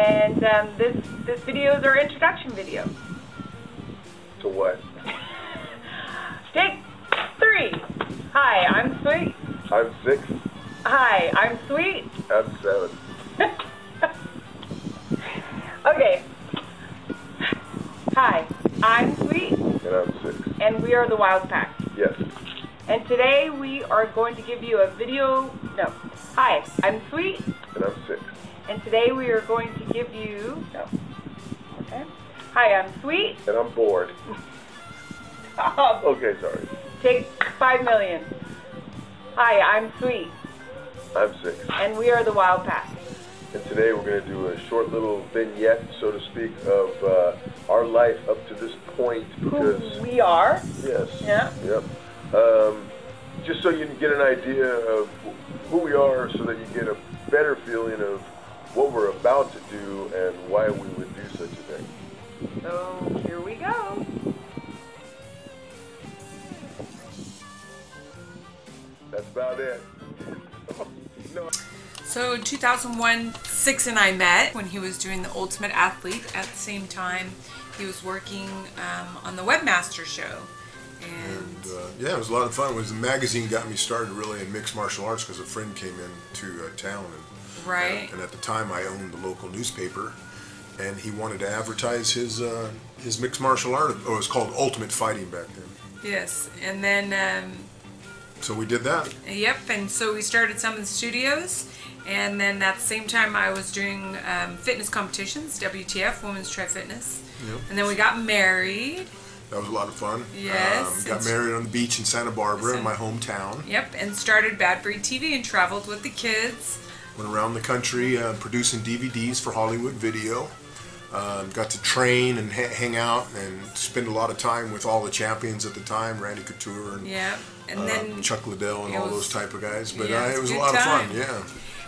And this video is our introduction video. To what? Take 3. Hi, I'm Sweet. I'm Sixx. Hi, I'm Sweet. I'm 7. Okay. Hi, I'm Sweet. And I'm Sixx. And we are the Wild Pack. Yes. And today we are going to give you a video. No. Hi, I'm Sweet. And I'm Sixx. And today we are going to give you. No. Okay. Hi, I'm Sweet. And I'm bored. Stop. Okay, sorry. Take 5 million. Hi, I'm Sweet. I'm Sixx. And we are the Wild Pack. And today we're going to do a short little vignette, so to speak, of our life up to this point. Because who we are. Yes. Yeah. Yep. Just so you can get an idea of who we are, so that you get a better feeling of what we're about to do and why we would do such a thing. So here we go. That's about it. No. So in 2001, Sixx and I met when he was doing The Ultimate Athlete. At the same time, he was working on the Webmaster Show. And yeah, it was a lot of fun. It was the magazine got me started really in mixed martial arts because a friend came into town. And at the time, I owned the local newspaper, and he wanted to advertise his mixed martial art. Oh, it was called Ultimate Fighting back then. Yes, and then so we did that. Yep, and so we started some of the studios, and then at the same time I was doing fitness competitions, WTF, Women's Try Fitness. Yep. And then we got married. That was a lot of fun. Yes. Got married on the beach in Santa Barbara, in my hometown. Yep, and started Bad Breed TV and traveled with the kids. Went around the country producing DVDs for Hollywood Video. Got to train and hang out and spend a lot of time with all the champions at the time, Randy Couture and, and then Chuck Liddell and all those type of guys. But it was a lot of fun, yeah.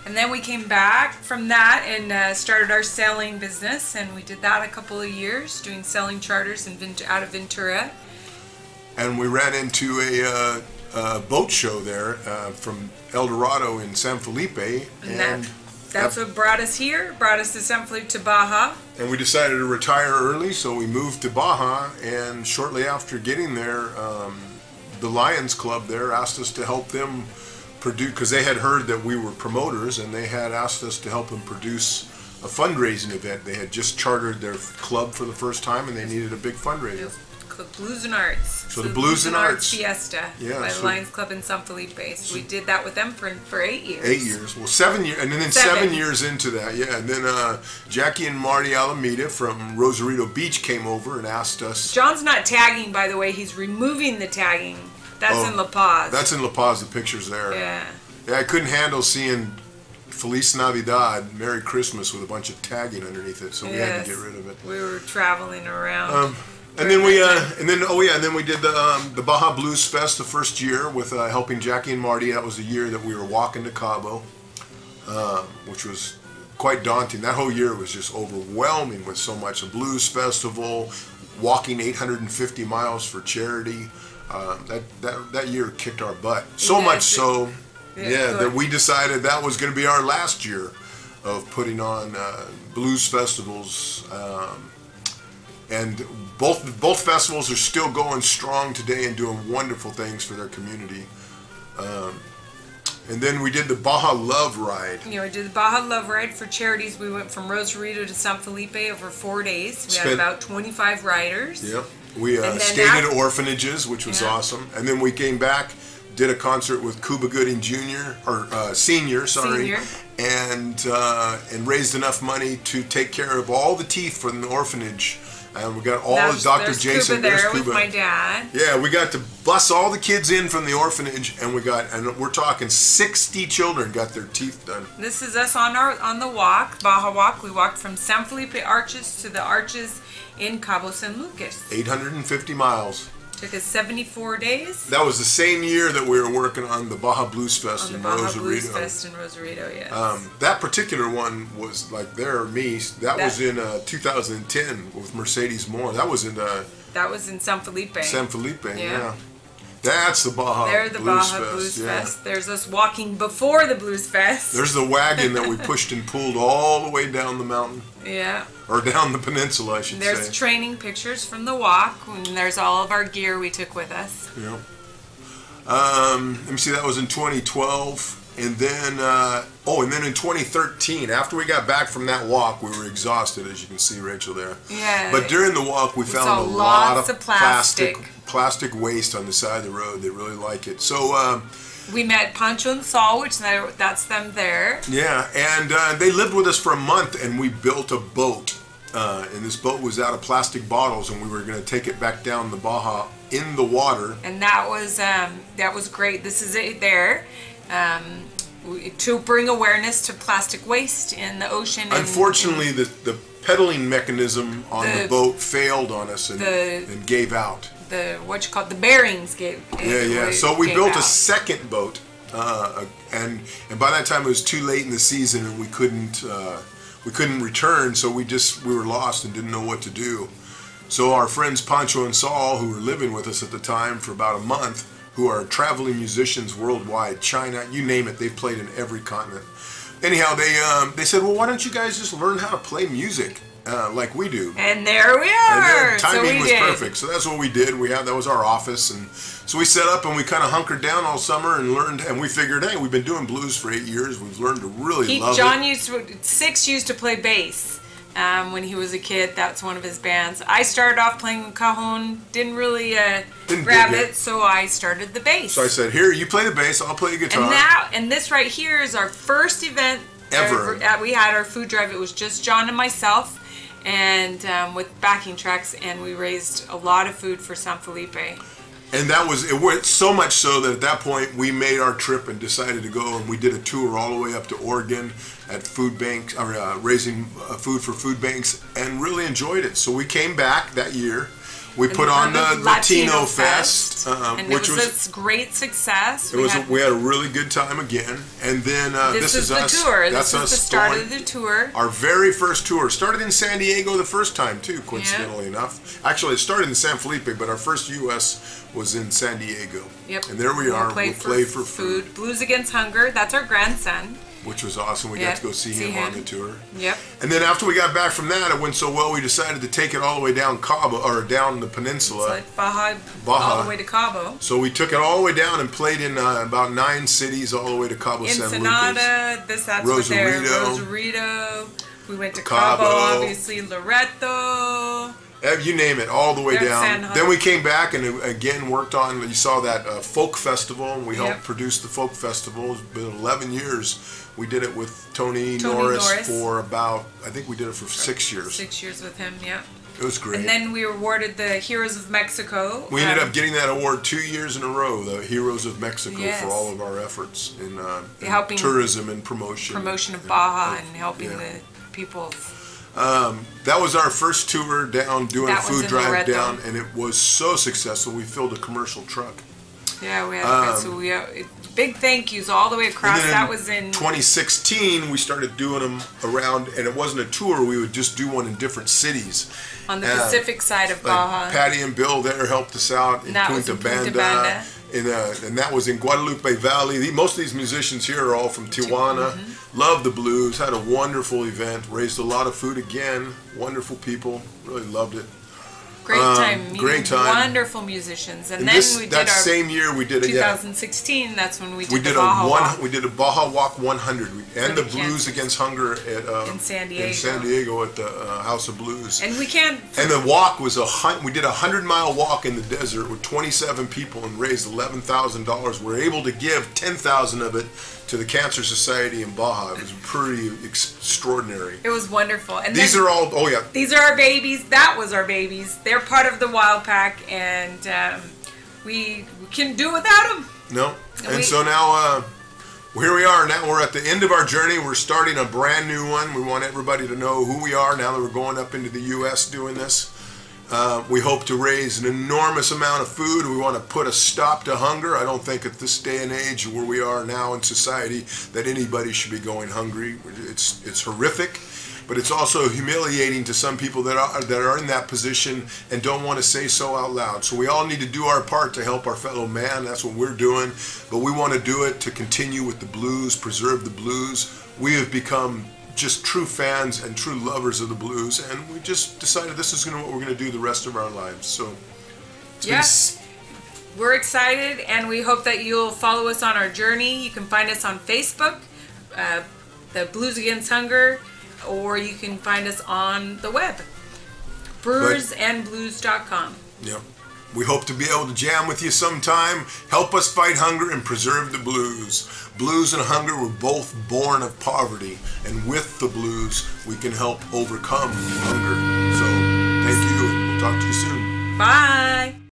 And then we came back from that and started our sailing business, and we did that a couple of years, doing sailing charters out of Ventura. And we ran into a boat show there from El Dorado in San Felipe, and that's what brought us here, brought us to San Felipe, to Baja. And we decided to retire early, so we moved to Baja, and shortly after getting there, the Lions Club there asked us to help them produce, because they had heard that we were promoters, and they had asked us to help them produce a fundraising event. They had just chartered their club for the first time, and they needed a big fundraiser. Blues and Arts. So the Blues and Arts Fiesta by the Lions Club in San Felipe. So we did that with them for 8 years. 8 years. Well, 7 years, and then 7 years into that, yeah. And then Jackie and Marty Alameda from Rosarito Beach came over and asked us. John's not tagging, by the way. He's removing the tagging. That's in La Paz. That's in La Paz. The picture's there. Yeah. Yeah, I couldn't handle seeing Feliz Navidad, Merry Christmas, with a bunch of tagging underneath it, so we had to get rid of it. We were traveling around. And then we did the Baja Blues Fest the first year with helping Jackie and Marty. That was the year that we were walking to Cabo, which was quite daunting. That whole year was just overwhelming with so much. A blues festival, walking 850 miles for charity. That year kicked our butt. So much so, that we decided that was going to be our last year of putting on blues festivals. And both festivals are still going strong today and doing wonderful things for their community. And then we did the Baja Love Ride. Yeah, we did the Baja Love Ride for charities. We went from Rosarito to San Felipe over 4 days. We had about 25 riders. Yep. We stayed at orphanages, which was awesome. And then we came back, did a concert with Cuba Gooding Jr. or Senior, and raised enough money to take care of all the teeth from the orphanage. And we got all of Dr. Jason. There's Cuba with my dad. Yeah, we got to bus all the kids in from the orphanage, and we're talking 60 children got their teeth done. This is us on the walk, Baja Walk. We walked from San Felipe Arches to the Arches in Cabo San Lucas. 850 miles. Took us 74 days. That was the same year that we were working on the Baja Blues Fest in Rosarito. Baja Blues Fest in Rosarito, yes. That particular one was like that was in 2010 with Mercedes Moore. That was in San Felipe. San Felipe, yeah. That's the Baja They're the Blues Baja Fest. Blues Yeah. Fest. There's us walking before the Blues Fest. There's the wagon that we pushed and pulled all the way down the mountain. Yeah. Or down the peninsula, I should There's say. training pictures from the walk, and there's all of our gear we took with us. Yeah. Let me see, that was in 2012. And then, and then in 2013, after we got back from that walk, we were exhausted, as you can see, Rachel, there. Yeah. But during the walk, we found saw a lot lots of of plastic. plastic waste on the side of the road. They really like it. So, We met Pancho and Saul, which that's them there. yeah, and they lived with us for a month, and we built a boat. And this boat was out of plastic bottles, and we were going to take it back down the Baja in the water. And that was great. This is it there. To bring awareness to plastic waste in the ocean. Unfortunately, the pedaling mechanism on the boat failed on us and gave out. The bearings gave. Yeah. So we built a second boat, and by that time it was too late in the season, and we couldn't return. So we were lost and didn't know what to do. So our friends Pancho and Saul, who were living with us at the time for about a month, who are traveling musicians worldwide, China, you name it, they've played in every continent. Anyhow, they said, well, why don't you guys just learn how to play music like we do? And there we are. And timing was perfect, so that's what we did. That was our office, and so we set up and we kind of hunkered down all summer and learned. And we figured, hey, we've been doing blues for 8 years. We've learned to really love it. Sixx used to play bass. When he was a kid, that's one of his bands. I started off playing cajon, didn't really grab it, so I started the bass. So I said, here, you play the bass, I'll play the guitar. And this right here is our first event ever. We had our food drive. It was just John and myself, and with backing tracks, and we raised a lot of food for San Felipe. And it went so much so that at that point we made our trip and decided to go, and we did a tour all the way up to Oregon at food banks, raising food for food banks, and really enjoyed it. So we came back that year. We put on the Latino Fest, which was a great success. We had a really good time again. And then this is the us. tour. That's this is the start of the tour. Our very first tour started in San Diego the first time too, coincidentally enough. Actually, it started in San Felipe, but our first U.S. was in San Diego. Yep. And there we are. We'll play for food. Blues Against Hunger. That's our grandson. Which was awesome. We got to go see him on the tour. Yep. And then after we got back from that, it went so well we decided to take it all the way down Cabo, or down the peninsula. It's like Baja, all the way to Cabo. So we took it all the way down and played in about 9 cities all the way to Cabo San Lucas. Ensenada, Rosarito. We went to Cabo, obviously, Loreto. You name it, all the way down. San Then we came back and again worked on, you saw that folk festival, and we helped produce the folk festival. It's been 11 years. We did it with Tony Norris for about, I think we did it for 6 years. 6 years with him, yeah. It was great. And then we were awarded the Heroes of Mexico. We ended up getting that award 2 years in a row, the Heroes of Mexico, for all of our efforts in tourism and promotion. Promotion of Baja and helping the people. That was our first tour down, doing a food drive down, and it was so successful. We filled a commercial truck. Yeah, we had big thank yous all the way across. That was in 2016. We started doing them around, and it wasn't a tour. We would just do one in different cities. On the Pacific side of Baja. Like Patty and Bill there helped us out in Punta Banda. And that was in Guadalupe Valley. Most of these musicians here are all from Tijuana. Love the blues. Had a wonderful event. Raised a lot of food again. Wonderful people. Really loved it. Great time. Great time. Wonderful musicians. And then we did that same year we did 2016. That's when we did the Baja Walk. We did a Baja Walk 100 and the Blues Against Hunger at in San Diego. In San Diego at the House of Blues. And we can't. And the walk was we did a 100-mile walk in the desert with 27 people and raised $11,000. We were able to give 10,000 of it to the Cancer Society in Baja. It was pretty extraordinary. It was wonderful. And these are all, these are our babies. That was our babies. They're part of the Wild Pack, and we can do without them. No. And so now, here we are. Now we're at the end of our journey. We're starting a brand new one. We want everybody to know who we are now that we're going up into the U.S. doing this. We hope to raise an enormous amount of food. We want to put a stop to hunger. I don't think at this day and age where we are now in society that anybody should be going hungry. It's horrific. but it's also humiliating to some people that are in that position and don't want to say so out loud. So we all need to do our part to help our fellow man. That's what we're doing, but we want to do it to continue with the blues, preserve the blues. We have become just true fans and true lovers of the blues, and we just decided this is what we're going to do the rest of our lives. So yes, we're excited, and we hope that you'll follow us on our journey. You can find us on Facebook, the Blues Against Hunger, or you can find us on the web, brewersandblues.com. Yeah. We hope to be able to jam with you sometime, help us fight hunger and preserve the blues. Blues and hunger were both born of poverty, and with the blues, we can help overcome hunger. So, thank you, and we'll talk to you soon. Bye.